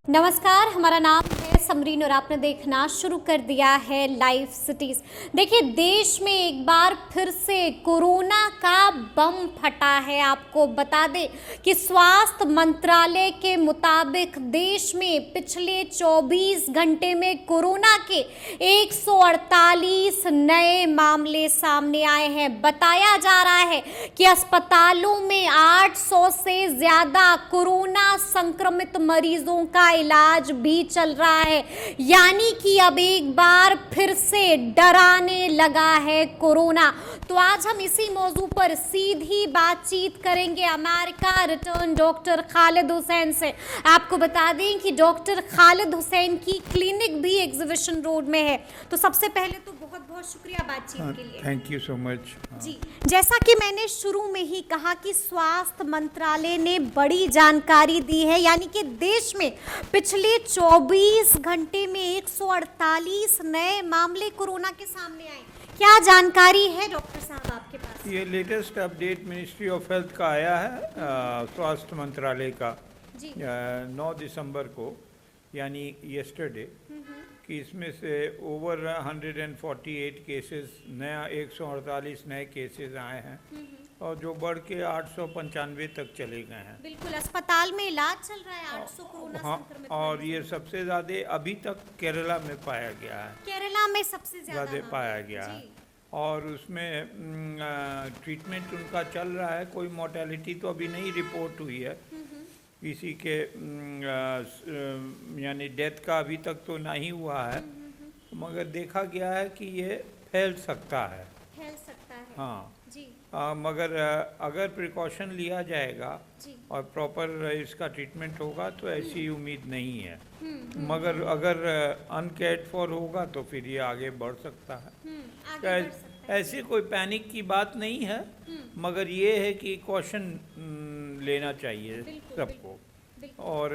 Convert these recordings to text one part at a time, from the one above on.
नमस्कार, हमारा नाम है समरीन और आपने देखना शुरू कर दिया है लाइव सिटीज। देखिए, देश में एक बार फिर से कोरोना का बम फटा है। आपको बता दें कि स्वास्थ्य मंत्रालय के मुताबिक देश में पिछले 24 घंटे में कोरोना के 148 नए मामले सामने आए हैं। बताया जा रहा है कि अस्पतालों में 800 से ज्यादा कोरोना संक्रमित मरीजों का इलाज भी चल रहा है। यानी कि अब एक बार फिर से डराने लगा है कोरोना। तो आज हम इसी मौजू पर सीधी बातचीत करेंगे America return doctor Khalid Hussain से। आपको बता दें कि डॉक्टर खालिद हुसैन की क्लिनिक भी एग्जीबिशन रोड में है। तो सबसे पहले तो बहुत बहुत शुक्रिया बातचीत के लिए। Thank you so much. जी, जैसा कि मैंने शुरू में ही कहा कि स्वास्थ्य मंत्रालय ने बड़ी जानकारी दी है, यानी कि देश में पिछले 24 घंटे में 148 नए मामले कोरोना के सामने आए। क्या जानकारी है डॉक्टर साहब आपके पास? ये latest update ministry of health का आया है, स्वास्थ्य मंत्रालय का, 9 दिसंबर को, यानी यस्टरडे, कि इसमें से ओवर 148 केसेस, नया 148 नए केसेस आए हैं और जो बढ़ के 895 तक चले गए हैं। बिल्कुल, अस्पताल में इलाज चल रहा है 800 कोरोना संक्रमित। और ये सबसे ज़्यादा अभी तक केरला में पाया गया है। केरला में सबसे ज़्यादा पाया गया है और उसमें ट्रीटमेंट उनका चल रहा है। कोई मोर्टेलिटी तो अभी नहीं रिपोर्ट हुई है किसी के, यानी डेथ का अभी तक तो नहीं हुआ है, मगर देखा गया है कि ये फैल सकता है। हाँ जी। मगर अगर प्रिकॉशन लिया जाएगा जी। और प्रॉपर इसका ट्रीटमेंट होगा तो ऐसी उम्मीद नहीं है। मगर अगर अनकेयर्ड फॉर होगा तो फिर ये आगे बढ़ सकता है। ऐसी कोई पैनिक की बात नहीं है, मगर ये है कि कॉशन लेना चाहिए सबको। और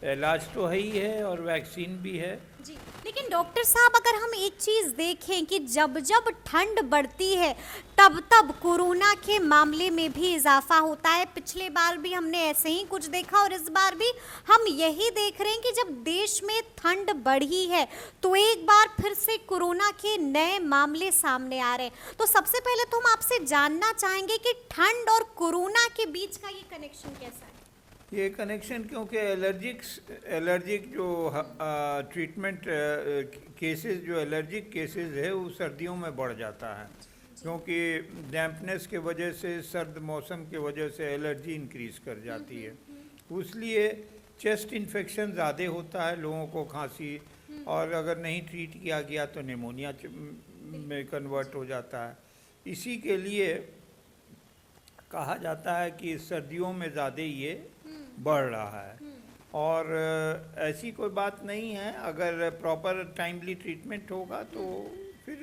इलाज तो है ही है और वैक्सीन भी है। जी, लेकिन डॉक्टर साहब, अगर हम एक चीज़ देखें कि जब जब ठंड बढ़ती है तब तब कोरोना के मामले में भी इजाफा होता है। पिछले बार भी हमने ऐसे ही कुछ देखा और इस बार भी हम यही देख रहे हैं कि जब देश में ठंड बढ़ी है तो एक बार फिर से कोरोना के नए मामले सामने आ रहे हैं। तो सबसे पहले तो हम आपसे जानना चाहेंगे कि ठंड और कोरोना के बीच का ये कनेक्शन कैसा है? ये कनेक्शन क्योंकि एलर्जिक जो ट्रीटमेंट केसेस, जो एलर्जिक केसेस है वो सर्दियों में बढ़ जाता है, क्योंकि डैम्पनेस के वजह से, सर्द मौसम के वजह से एलर्जी इंक्रीज़ कर जाती है। इसलिए चेस्ट इन्फेक्शन ज़्यादा होता है लोगों को, खांसी, और अगर नहीं ट्रीट किया गया तो निमोनिया में कन्वर्ट हो जाता है। इसी के लिए कहा जाता है कि सर्दियों में ज़्यादा ये बढ़ रहा है। और ऐसी कोई बात नहीं है, अगर प्रॉपर टाइमली ट्रीटमेंट होगा तो फिर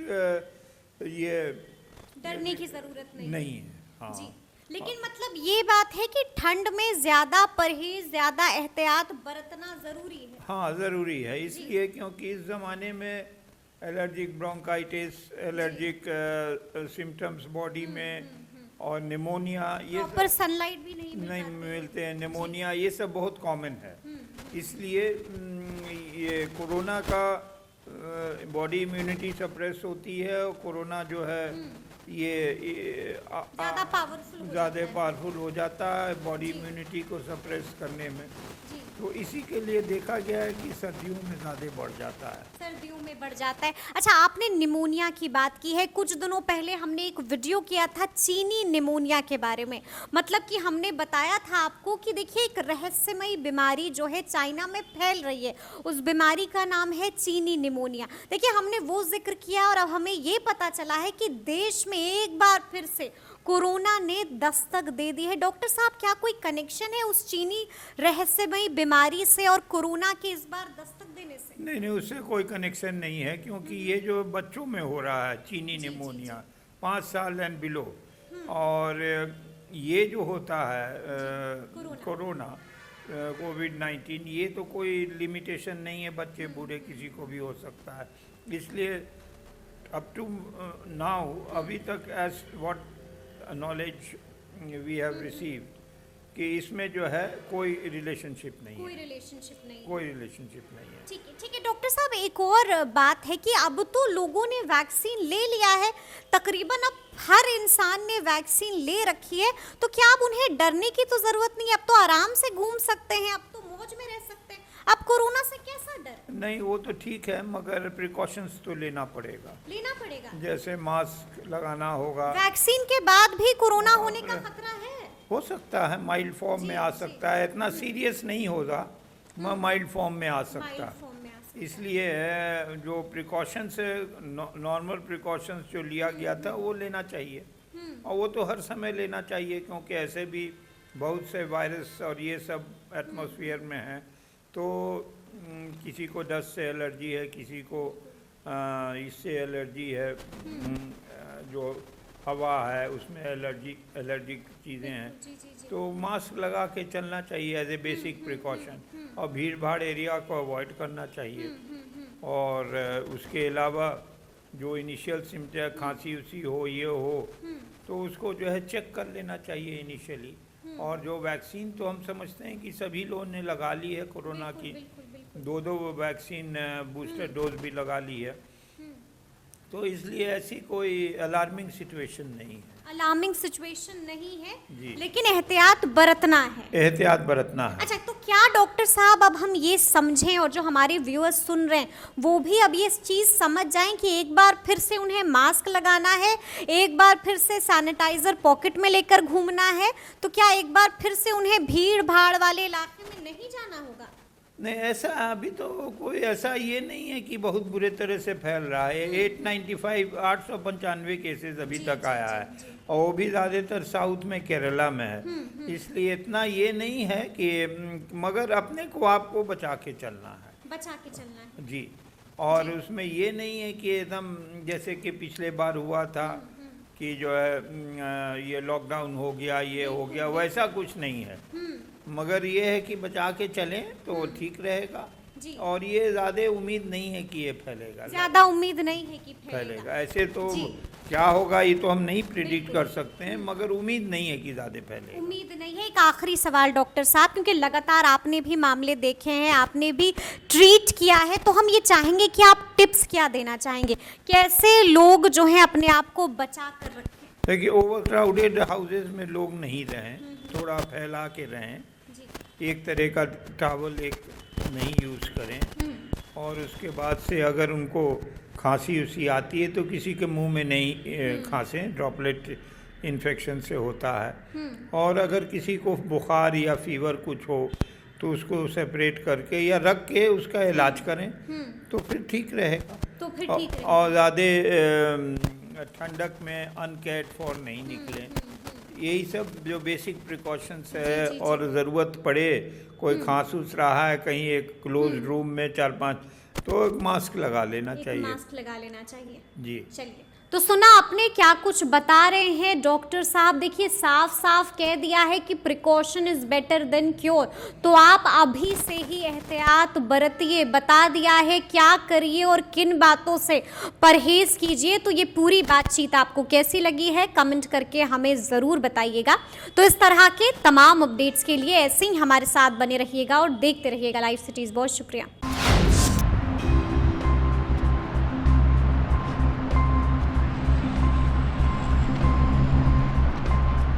ये डरने की ज़रूरत नहीं है। हाँ जी। लेकिन मतलब ये बात है कि ठंड में ज़्यादा परहेज, ज़्यादा एहतियात बरतना ज़रूरी है। हाँ, ज़रूरी है इसलिए क्योंकि इस ज़माने में allergic bronchitis, allergic symptoms body में, और निमोनिया, ये प्रॉपर सनलाइट भी नहीं मिलते हैं, निमोनिया, ये सब बहुत कॉमन है। इसलिए ये कोरोना का बॉडी इम्यूनिटी सप्रेस होती है और कोरोना जो है ये ज़्यादा पावरफुल हो जाता है बॉडी इम्यूनिटी को सप्रेस करने में। तो इसी के लिए देखा गया है कि सर्दियों में ज़्यादा बढ़ जाता है। सर्दियों में बढ़ जाता है। अच्छा, आपने निमोनिया की बात की है। कुछ दिनों पहले हमने एक वीडियो किया था चीनी निमोनिया के बारे में। मतलब कि हमने बताया था आपको कि देखिए, एक रहस्यमयी बीमारी जो है चाइना में फैल रही है। उस बीमारी का नाम है चीनी निमोनिया। देखिए, हमने वो जिक्र किया और अब हमें ये पता चला है कि देश में एक बार फिर से कोरोना ने दस्तक दे दी है। डॉक्टर साहब, क्या कोई कनेक्शन है उस चीनी रहस्यमयी बीमारी से और कोरोना के इस बार दस्तक देने से? नहीं, उससे कोई कनेक्शन नहीं है, क्योंकि ये जो बच्चों में हो रहा है चीनी निमोनिया, 5 साल एंड बिलो, और ये जो होता है कोरोना, कोविड-19, ये तो कोई लिमिटेशन नहीं है, बच्चे बूढ़े किसी को भी हो सकता है। इसलिए अप टू नाउ, अभी तक, as what knowledge we have received, कि इसमें जो है कोई रिलेशनशिप नहीं कोई है, रिलेशनशिप नहीं। कोई रिलेशनशिप नहीं है। ठीक है डॉक्टर साहब, एक और बात है कि अब तो लोगों ने वैक्सीन ले लिया है, तकरीबन अब हर इंसान ने वैक्सीन ले रखी है, तो क्या अब उन्हें डरने की तो जरूरत नहीं है? अब तो आराम से घूम सकते हैं, अब तो मौज में रह सकते हैं, अब कोरोना से कैसा डर? नहीं, वो तो ठीक है, मगर प्रिकॉशंस तो लेना पड़ेगा। जैसे मास्क लगाना होगा। वैक्सीन के बाद भी कोरोना होने का खतरा है? हो सकता है, माइल्ड फॉर्म में आ सकता है, इतना सीरियस नहीं होगा, माइल्ड फॉर्म में आ सकता है। इसलिए जो प्रिकॉशंस, नॉर्मल प्रिकॉशंस जो लिया गया था वो लेना चाहिए, और वो तो हर समय लेना चाहिए, क्योंकि ऐसे भी बहुत से वायरस और ये सब एटमॉस्फेयर में हैं। तो किसी को डस्ट से एलर्जी है, किसी को इससे एलर्जी है, जो हवा है उसमें एलर्जिक चीज़ें हैं, तो मास्क लगा के चलना चाहिए एज ए बेसिक प्रिकॉशन, और भीड़ भाड़ एरिया को अवॉइड करना चाहिए। और उसके अलावा जो इनिशियल सिम्टम, खांसी उसी हो, ये हो, तो उसको जो है चेक कर लेना चाहिए इनिशियली। और जो वैक्सीन तो हम समझते हैं कि सभी लोगों ने लगा ली है कोरोना की, दो वैक्सीन बूस्टर डोज भी लगा ली है, तो इसलिए ऐसी कोई अलार्मिंग सिचुएशन नहीं है। अलार्मिंग सिचुएशन नहीं है जी। लेकिन एहतियात बरतना है। एहतियात बरतना है। अच्छा, तो क्या डॉक्टर साहब अब हम ये समझें, और जो हमारे व्यूअर्स सुन रहे हैं वो भी अब ये चीज़ समझ जाएं कि एक बार फिर से उन्हें मास्क लगाना है, एक बार फिर से सैनिटाइजर पॉकेट में लेकर घूमना है, तो क्या एक बार फिर से उन्हें भीड़ भाड़ वाले इलाके में नहीं जाना होगा? नहीं, ऐसा अभी तो कोई ऐसा ये नहीं है कि बहुत बुरे तरह से फैल रहा है। 895 केसेस अभी तक आया है, और वो भी ज़्यादातर साउथ में, केरला में है। इसलिए इतना ये नहीं है कि, मगर अपने को आपको बचा के चलना है जी। और उसमें ये नहीं है कि एकदम जैसे कि पिछले बार हुआ था कि जो है ये लॉकडाउन हो गया, ये हो गया, वैसा कुछ नहीं है, मगर ये है कि बचा के चलें तो ठीक रहेगा। और ये ज़्यादा उम्मीद नहीं है कि ये फैलेगा, ज़्यादा उम्मीद नहीं है कि फैलेगा। ऐसे तो क्या होगा ये तो हम नहीं प्रिडिक्ट कर सकते हैं, मगर उम्मीद नहीं है कि ज़्यादा फैलेगा। उम्मीद नहीं है। एक आखिरी सवाल डॉक्टर साहब, क्योंकि लगातार आपने भी मामले देखे हैं, आपने भी ट्रीट किया है, तो हम ये चाहेंगे कि आप टिप्स क्या देना चाहेंगे, कैसे लोग जो हैं अपने आप को बचा कर रखें? देखिए, ओवर क्राउडेड हाउसेज में लोग नहीं रहें, थोड़ा फैला के रहें, एक तरह का टॉवल एक नहीं यूज़ करें, और उसके बाद से अगर उनको खांसी उसी आती है तो किसी के मुंह में नहीं खांसें, ड्रॉपलेट इन्फेक्शन से होता है। और अगर किसी को बुखार या फीवर कुछ हो तो उसको सेपरेट करके या रख के उसका इलाज करें, तो फिर ठीक रहेगा। और ज़्यादा ठंडक में अनकेयर्ड फॉर नहीं निकलें। यही सब जो बेसिक प्रिकॉशंस है। और ज़रूरत पड़े, कोई खांस उस रहा है कहीं एक क्लोज रूम में 4-5, तो एक मास्क लगा लेना चाहिए। जी। चलिए, तो सुना आपने क्या कुछ बता रहे हैं डॉक्टर साहब। देखिए, साफ साफ कह दिया है कि precaution is better than cure, तो आप अभी से ही एहतियात बरतिए, बता दिया है क्या करिए और किन बातों से परहेज कीजिए। तो ये पूरी बातचीत आपको कैसी लगी है कमेंट करके हमें ज़रूर बताइएगा। तो इस तरह के तमाम अपडेट्स के लिए ऐसे ही हमारे साथ बने रहिएगा और देखते रहिएगा लाइव सिटीज़। बहुत शुक्रिया।